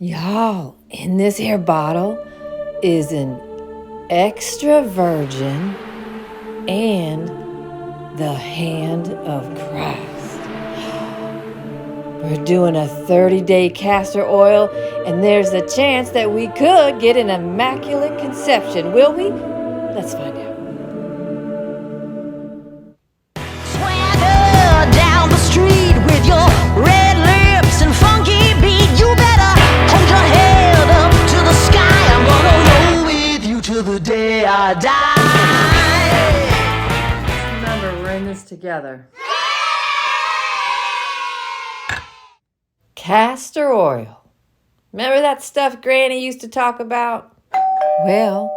Y'all, in this here bottle is an extra virgin and the hand of Christ. We're doing a 30-day castor oil, and there's a chance that we could get an immaculate conception, will we? Let's find out. Swagger down the street with your red lips and funky beat. You better hold your head up to the sky. I'm gonna roll with you till the day I die. Remember, we're in this together. Castor oil. Remember that stuff Granny used to talk about? Well,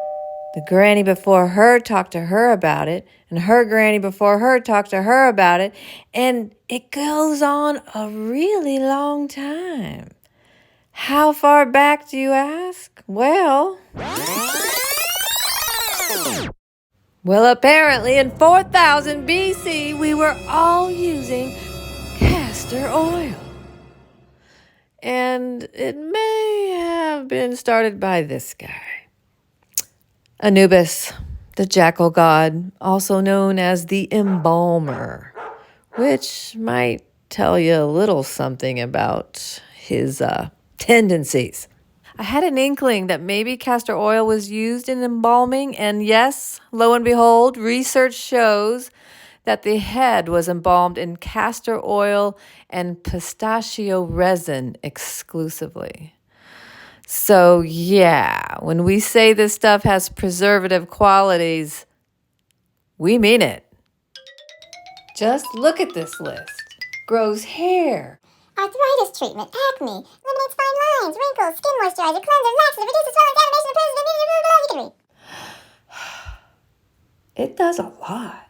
the granny before her talked to her about it, and her granny before her talked to her about it, and it goes on a really long time. How far back do you ask? Well, apparently in 4000 BC, we were all using castor oil. And it may have been started by this guy. Anubis, the jackal god, also known as the embalmer, which might tell you a little something about his tendencies. I had an inkling that maybe castor oil was used in embalming, and yes, lo and behold, research shows that the head was embalmed in castor oil and pistachio resin exclusively. So yeah, when we say this stuff has preservative qualities, we mean it. Just look at this list. Grows hair. Arthritis treatment, acne, eliminates fine lines, wrinkles, skin moisturizer, cleanser, laxative, reduces swelling, inflammation, improves the immunity. It does a lot.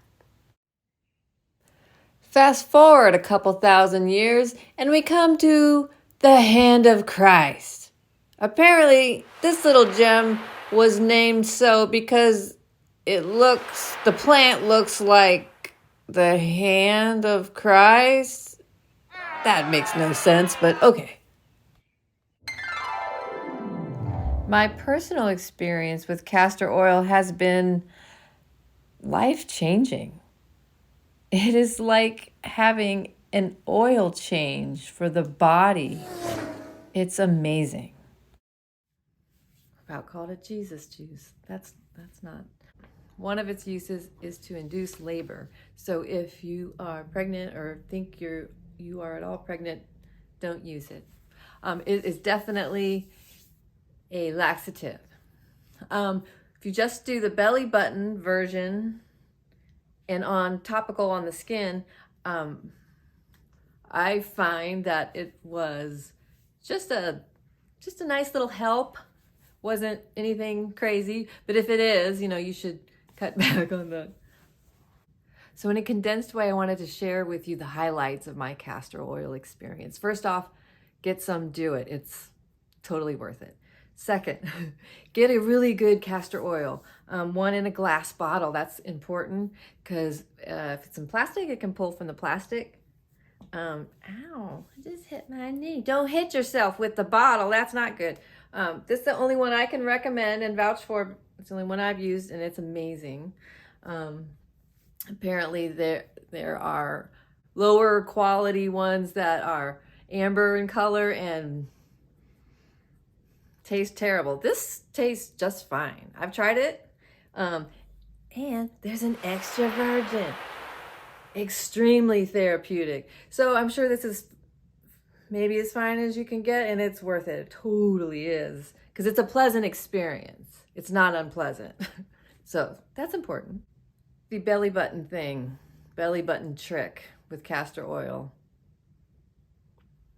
Fast forward a couple thousand years, and we come to the hand of Christ. Apparently, this little gem was named so because the plant looks like the hand of Christ. That makes no sense, but okay. My personal experience with castor oil has been life-changing. It is like having an oil change for the body. It's amazing. About called it Jesus juice. That's not. One of its uses is to induce labor. So if you are pregnant or think you are at all pregnant, don't use it. It is definitely a laxative. If you just do the belly button version and on topical on the skin, I find that it was just a nice little help. Wasn't anything crazy, but if it is, you should cut back on that. So in a condensed way, I wanted to share with you the highlights of my castor oil experience. First off, get some, do it. It's totally worth it. Second, get a really good castor oil. One in a glass bottle. That's important because if it's in plastic, it can pull from the plastic. Ow, I just hit my knee. Don't hit yourself with the bottle. That's not good. This is the only one I can recommend and vouch for. It's the only one I've used, and it's amazing. Apparently, there are lower quality ones that are amber in color and taste terrible. This tastes just fine. I've tried it. And there's an extra virgin. Extremely therapeutic. So I'm sure this is maybe as fine as you can get, and it's worth it. It totally is. Because it's a pleasant experience. It's not unpleasant. So that's important. The belly button thing. Belly button trick with castor oil.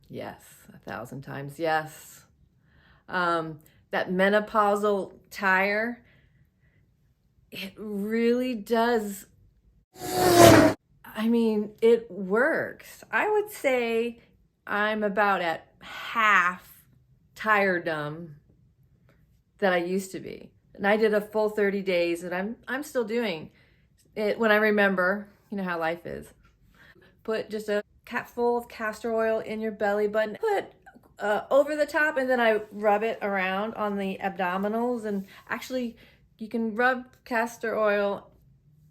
Yes, 1,000 times yes. That menopausal tire, it really does. It works. I would say I'm about at half tiredom that I used to be. And I did a full 30 days, and I'm still doing it when I remember, how life is. Put just a cap full of castor oil in your belly button. Put over the top, and then I rub it around on the abdominals. And actually, you can rub castor oil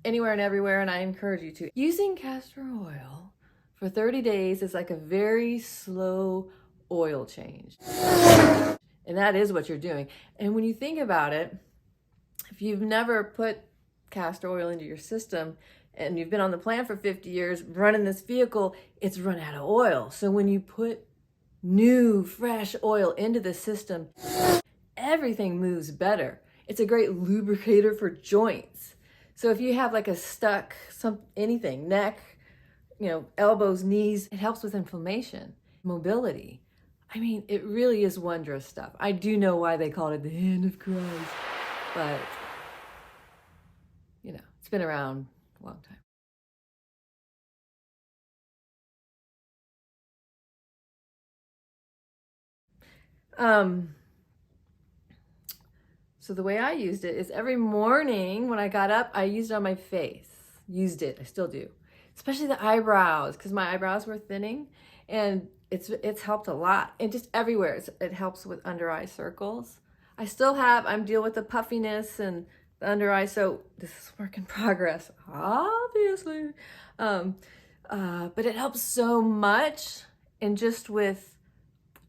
anywhere and everywhere, and I encourage you to. Using castor oil for 30 days is like a very slow oil change. And that is what you're doing. And when you think about it, if you've never put castor oil into your system and you've been on the plan for 50 years running this vehicle, it's run out of oil. So when you put new, fresh oil into the system, everything moves better. It's a great lubricator for joints. So if you have like a stuck anything, neck, elbows, knees, it helps with inflammation, mobility. I mean, it really is wondrous stuff. I do know why they called it the hand of Christ, but it's been around a long time. So the way I used it is every morning when I got up, I used it on my face. I still do. Especially the eyebrows, because my eyebrows were thinning, and it's helped a lot. And just everywhere, it helps with under eye circles. I'm dealing with the puffiness and the under eye, so this is work in progress, obviously. But it helps so much, and just with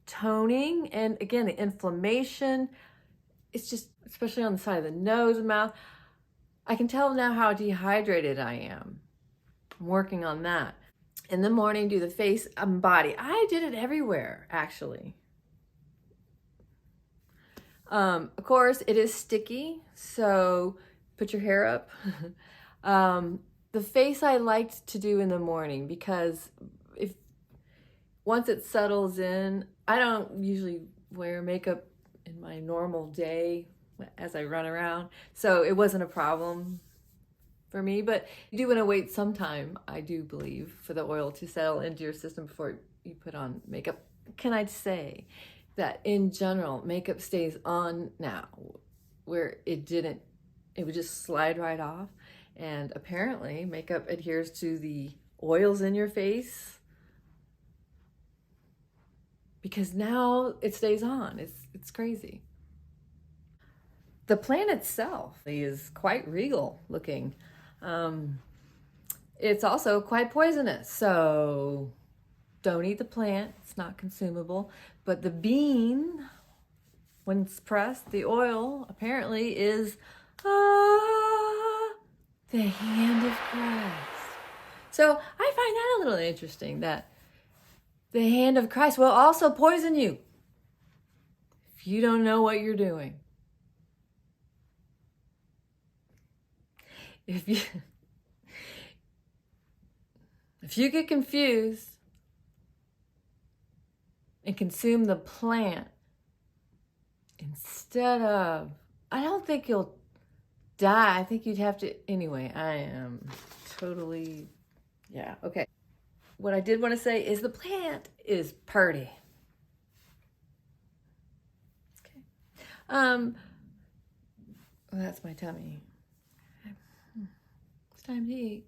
toning, and again, the inflammation, it's just, especially on the side of the nose and mouth, I can tell now how dehydrated I am. I'm working on that. In the morning, do the face and body. I did it everywhere, actually. Of course, it is sticky, so put your hair up. The face I liked to do in the morning, because once it settles in, I don't usually wear makeup in my normal day as I run around, so it wasn't a problem for me. But you do want to wait some time, I do believe, for the oil to settle into your system before you put on makeup. Can I say that in general, makeup stays on now, where it would just slide right off. And apparently makeup adheres to the oils in your face, because now it stays on. It's crazy. The plant itself is quite regal looking. It's also quite poisonous, so don't eat the plant. It's not consumable. But the bean, when it's pressed, the oil apparently is the hand of Christ. So I find that a little interesting, that the hand of Christ will also poison you if you don't know what you're doing. If you get confused and consume the plant instead of, I don't think you'll die. I think you'd have to, anyway, I am totally, yeah, okay. What I did want to say is the plant is pretty. Okay. Well, that's my tummy. Okay. It's time to eat.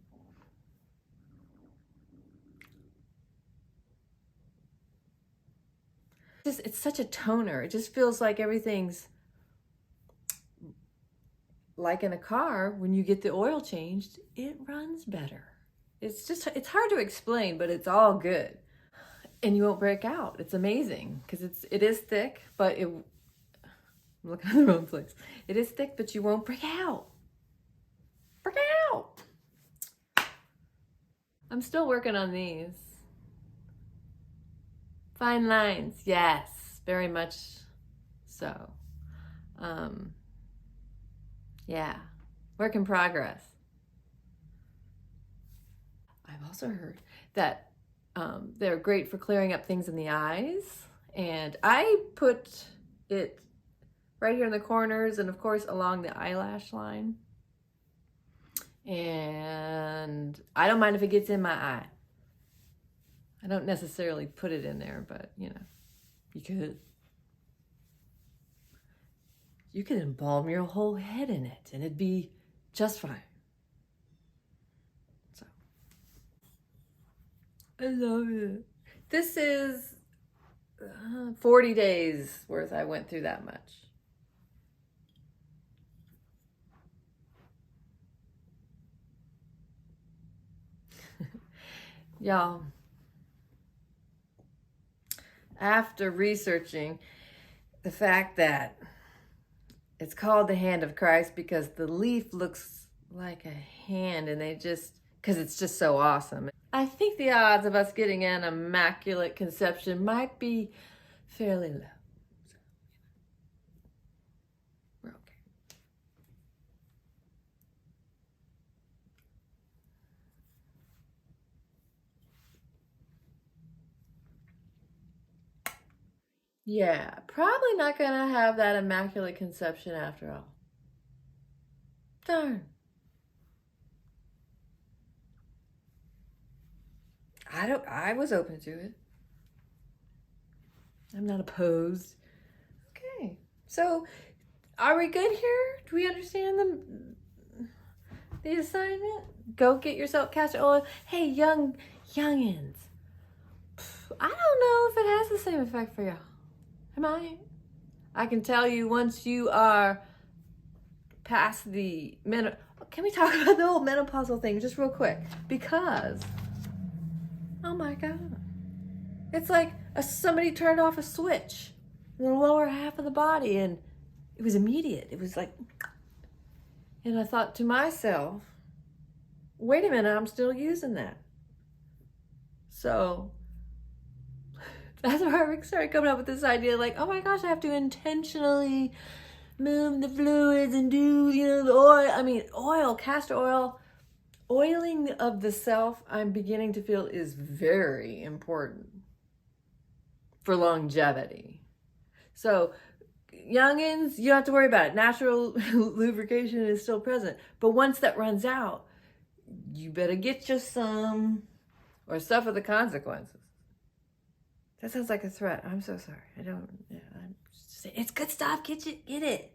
It's such a toner. It just feels like everything's like in a car. When you get the oil changed, it runs better. It's hard to explain, but it's all good. And you won't break out. It's amazing, because it is thick, but I'm looking at the wrong place. It is thick, but you won't break out. Break out. I'm still working on these. Fine lines, yes, very much so. Yeah, work in progress. I've also heard that they're great for clearing up things in the eyes, and I put it right here in the corners, and of course along the eyelash line. And I don't mind if it gets in my eye. I don't necessarily put it in there, but you could. You could embalm your whole head in it, and it'd be just fine. So, I love it. This is 40 days worth I went through that much. Y'all, after researching the fact that it's called the hand of Christ because the leaf looks like a hand and because it's just so awesome. I think the odds of us getting an immaculate conception might be fairly low. So, we're okay. Yeah, probably not gonna have that immaculate conception after all. Darn. I was open to it. I'm not opposed. Okay. So, are we good here? Do we understand the assignment? Go get yourself castor oil. Hey, youngins. I don't know if it has the same effect for y'all. I can tell you once you are past the can we talk about the whole menopausal thing just real quick? Because, oh my God. It's like somebody turned off a switch in the lower half of the body and it was immediate. It was like, and I thought to myself, wait a minute, I'm still using that. So that's where I started coming up with this idea like, oh my gosh, I have to intentionally move the fluids and do, the oil, castor oil. Oiling of the self, I'm beginning to feel is very important for longevity. So, youngins, you don't have to worry about it. Natural lubrication is still present. But once that runs out, you better get you some or suffer the consequences. That sounds like a threat. I'm so sorry. I'm just saying, it's good stuff. Get it.